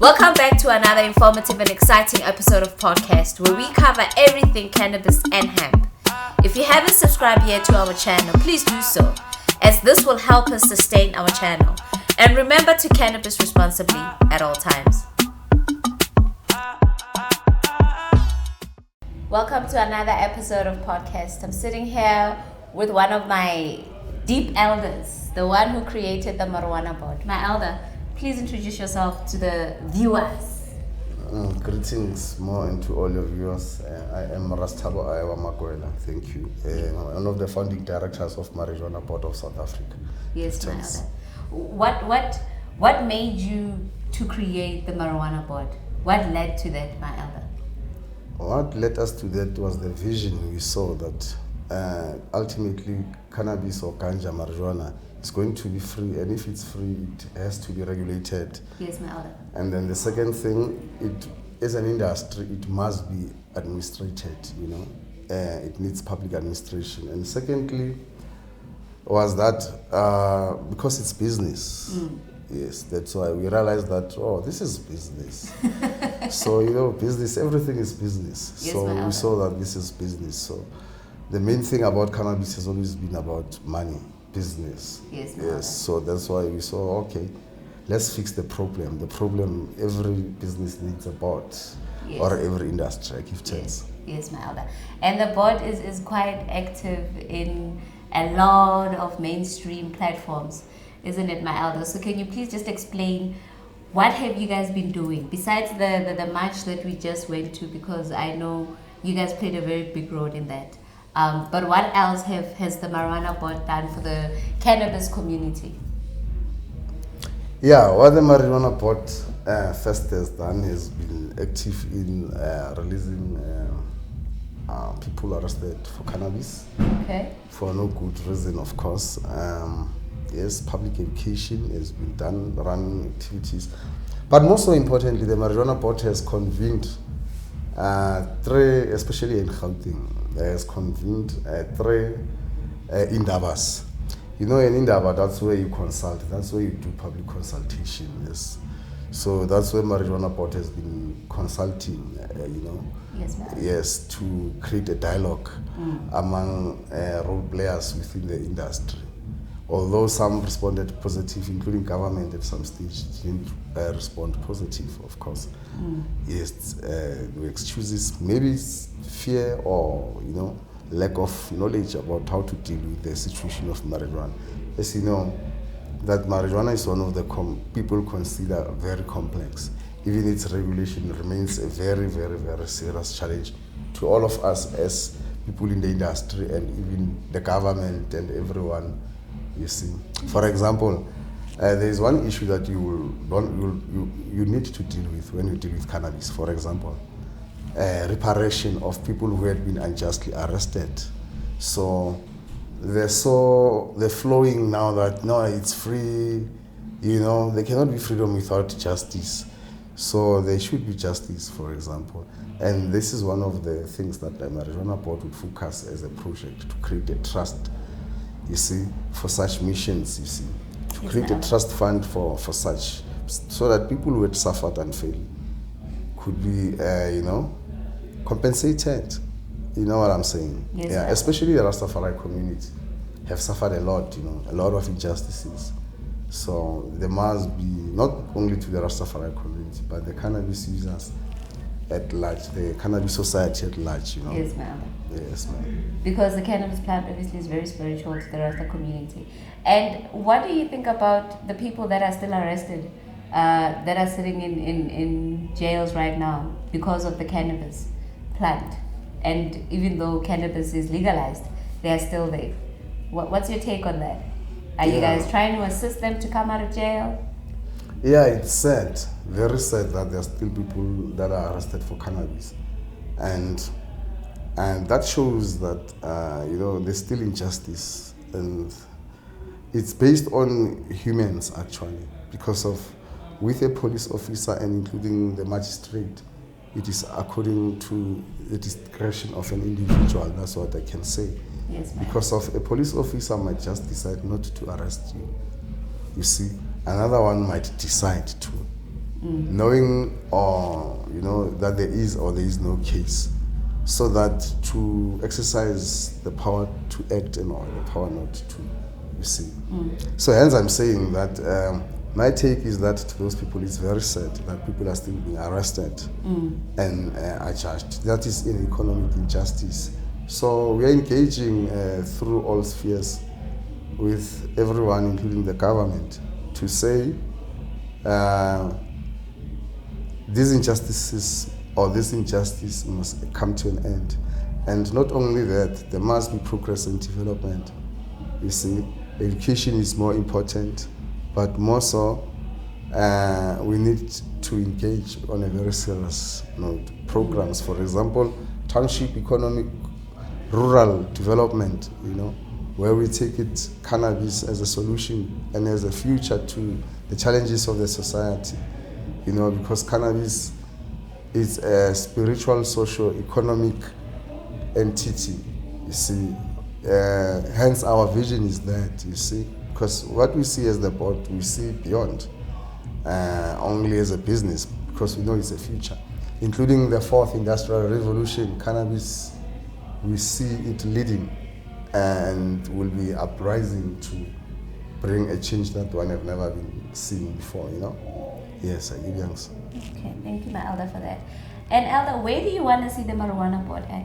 Welcome back to another informative and exciting episode of POTCAST where we cover everything cannabis and hemp. If you haven't subscribed yet to our channel, please do so, as this will help us sustain our channel. And remember to cannabis responsibly at all times. Welcome to another episode of POTCAST. I'm sitting here with one of my deep elders, the one who created the marijuana board. My elder, please introduce yourself to the viewers. Greetings more and to all your viewers. I am Thabo. Thank you. One of the founding directors of Marijuana Board of South Africa. Yes, my elder. What made you to create the marijuana board? What led to that, my elder? What led us to that was the vision we saw that ultimately cannabis or ganja, marijuana, it's going to be free, and if it's free, it has to be regulated. Yes, my elder. And then the second thing, it as an industry, it must be administrated. It needs public administration. And secondly, was that because it's business. Yes, that's why we realized that this is business. So business, everything is business. Yes, so we saw that this is business. So the main thing about cannabis has always been about money. Business. Yes. So that's why we saw, let's fix the problem. The problem every business needs a board, or every industry. I give chance. Yes, my elder. And the board is quite active in a lot of mainstream platforms, isn't it, my elder? So can you please just explain what have you guys been doing besides the march that we just went to? Because I know you guys played a very big role in that. But what else has the marijuana board done for the cannabis community? Yeah, what the marijuana board first has done has been active in releasing people arrested for cannabis. Okay. For no good reason, of course. Yes, public education has been done, running activities. But most so importantly, the marijuana board has convened three, especially in Gauteng, has convened three indabas. In indaba, that's where you consult, that's where you do public consultation. Yes. So that's where marijuana board has been consulting, Yes, ma'am. Yes, to create a dialogue among role players within the industry. Although some responded positive, including government at some stage, didn't respond positive, of course. Yes, the excuses, maybe it's fear or, lack of knowledge about how to deal with the situation of marijuana. As you know, that marijuana is one of the people consider very complex. Even its regulation remains a very, very, very serious challenge to all of us as people in the industry and even the government and everyone. You see, for example, there is one issue that you need to deal with when you deal with cannabis. For example, reparation of people who had been unjustly arrested. So they're flowing now that no, it's free. There cannot be freedom without justice. So there should be justice, for example. And this is one of the things that the marijuana board would focus as a project to create a trust. You see, for such missions, to create a trust fund for such, so that people who had suffered unfairly could be, compensated. You know what I'm saying? Yes, yeah, especially the Rastafari community have suffered a lot, a lot of injustices. So there must be, not only to the Rastafari community, but the cannabis users at large, the cannabis society at large, Yes, ma'am. Yes, ma'am. Because the cannabis plant obviously is very spiritual to the Rasta community. And what do you think about the people that are still arrested, that are sitting in jails right now because of the cannabis plant? And even though cannabis is legalized, they are still there. What's your take on that? Are you guys trying to assist them to come out of jail? Yeah, it's sad, very sad that there are still people that are arrested for cannabis. And that shows that, there's still injustice. And it's based on humans, actually, because with a police officer and including the magistrate, it is according to the discretion of an individual. That's what I can say. Yes, ma'am. Because of a police officer might just decide not to arrest you. You see, another one might decide to. knowing or that there is or there is no case, so that to exercise the power to act and or the power not to, you see. So hence I'm saying that my take is that to those people it's very sad that people are still being arrested and are charged. That is an economic injustice. So we are engaging through all spheres with everyone, including the government, to say these injustices or this injustice must come to an end. And not only that, there must be progress and development. You see, education is more important, but more so, we need to engage on a very serious note. Programs, for example, township economic, rural development, where we take it cannabis as a solution and as a future to the challenges of the society, because cannabis is a spiritual, socio-economic entity, you see. Hence our vision is that, you see, because what we see as the board, we see beyond only as a business, because we know it's a future. Including the fourth industrial revolution, cannabis, we see it leading and will be uprising to bring a change that one have never been seen before, Yes, I give you answer. Okay, thank you, my elder, for that. And elder, where do you want to see the marijuana board at?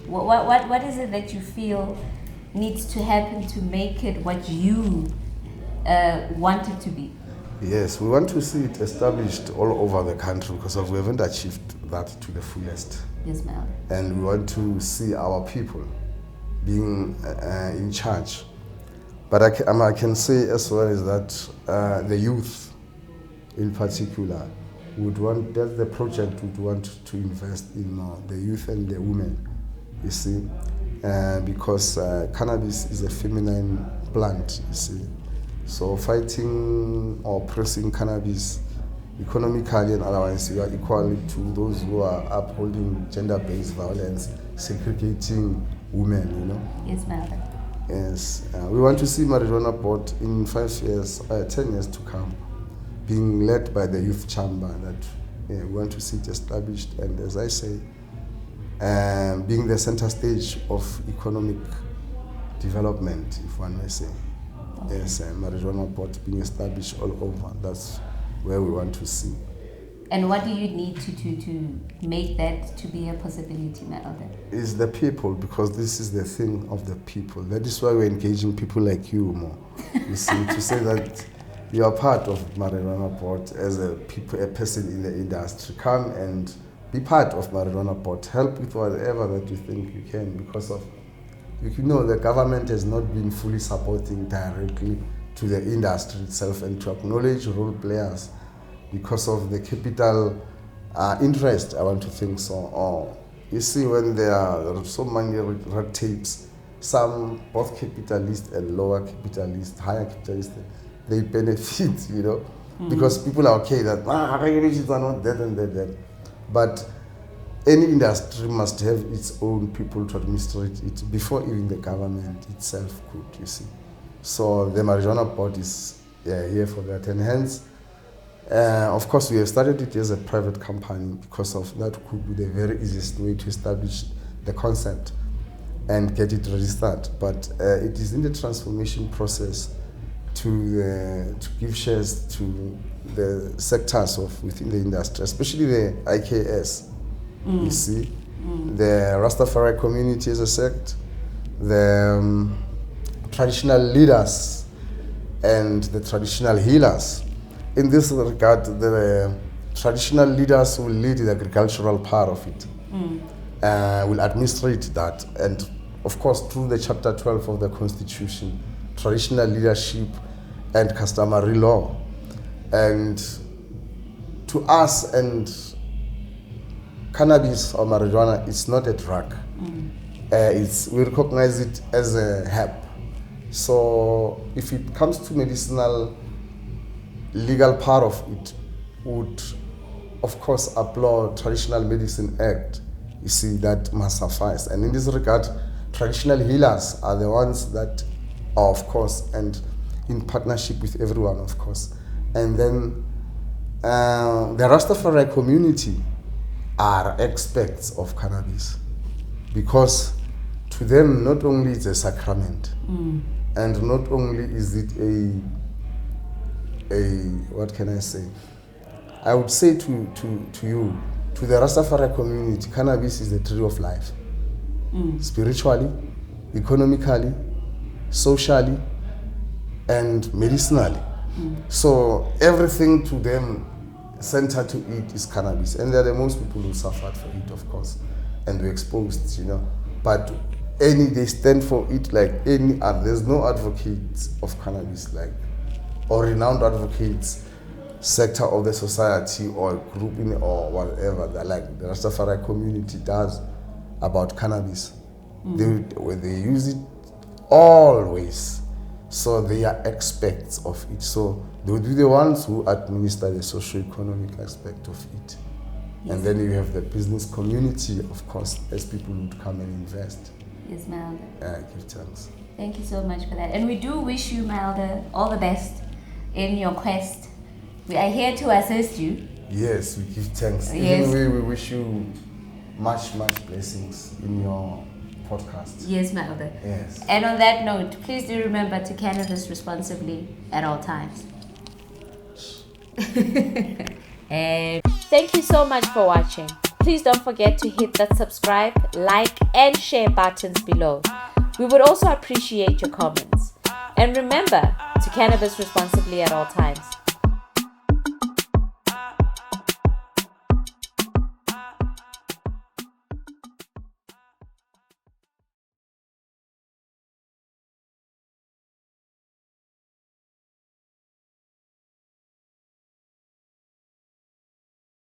What is it that you feel needs to happen to make it what you want it to be? Yes, we want to see it established all over the country because we haven't achieved that to the fullest. Yes, my elder. And we want to see our people being in charge. But I can say as well is that the youth in particular that's the project would want to invest in the youth and the women, you see, because cannabis is a feminine plant, you see. So fighting or pressing cannabis economically and otherwise, you are equal to those who are upholding gender-based violence, segregating women, Yes, madam. Yes, we want to see marijuana board in 5 years, 10 years to come, being led by the youth chamber. That we want to see it established, and as I say, being the center stage of economic development, if one may say. Okay. Yes, marijuana board being established all over. That's where we want to see. And what do you need to make that to be a possibility, my elder? Is the people, because this is the thing of the people. That is why we're engaging people like you more. You see, to say that you are part of marijuana board as a person in the industry. Come and be part of marijuana board. Help with whatever that you think you can, because of, the government has not been fully supporting directly to the industry itself and to acknowledge role players because of the capital interest, I want to think so. Or you see, when there are so many red tapes, some both capitalist and lower capitalist, higher capitalist, they benefit, because people are okay that regulations are not that and that. But any industry must have its own people to administrate it before even the government itself could, you see. So the marijuana board is here for that, and hence, of course, we have started it as a private company because of that could be the very easiest way to establish the concept and get it registered. But it is in the transformation process to give shares to the sectors within the industry, especially the IKS. You see, the Rastafari community as a sect, the traditional leaders, and the traditional healers. In this regard, the traditional leaders will lead the agricultural part of it, will administrate that, and of course through the chapter 12 of the Constitution, traditional leadership and customary law. And to us, and cannabis or marijuana, it's not a drug. We recognize it as a herb. So if it comes to medicinal legal part of it, would of course applaud Traditional Medicine Act. You see, that must suffice. And in this regard, traditional healers are the ones that are, of course, and in partnership with everyone, of course. And then the Rastafari community are experts of cannabis, because to them not only is a sacrament, and not only is it a what can I say? I would say to you, to the Rastafari community, cannabis is the tree of life, spiritually, economically, socially, and medicinally. So everything to them center to it is cannabis, and they're the most people who suffered for it, of course, and were exposed, But they stand for it like any other. There's no advocates of cannabis or renowned advocates, sector of the society or group or whatever that the Rastafari community does about cannabis. They use it always. So they are experts of it. So they would be the ones who administer the socio-economic aspect of it. Yes. And then you have the business community, of course, as people would come and invest. Yes, my elder. Give thanks. Thank you so much for that. And we do wish you, my elder, all the best in your quest. We are here to assist you. Yes, we give thanks. Yes. Anyway, we wish you much blessings in your podcast. Yes, my elder. Yes. And on that note, please do remember to cannabis responsibly at all times. And thank you so much for watching. Please don't forget to hit that subscribe, like, and share buttons below. We would also appreciate your comments. And remember to cannabis responsibly at all times.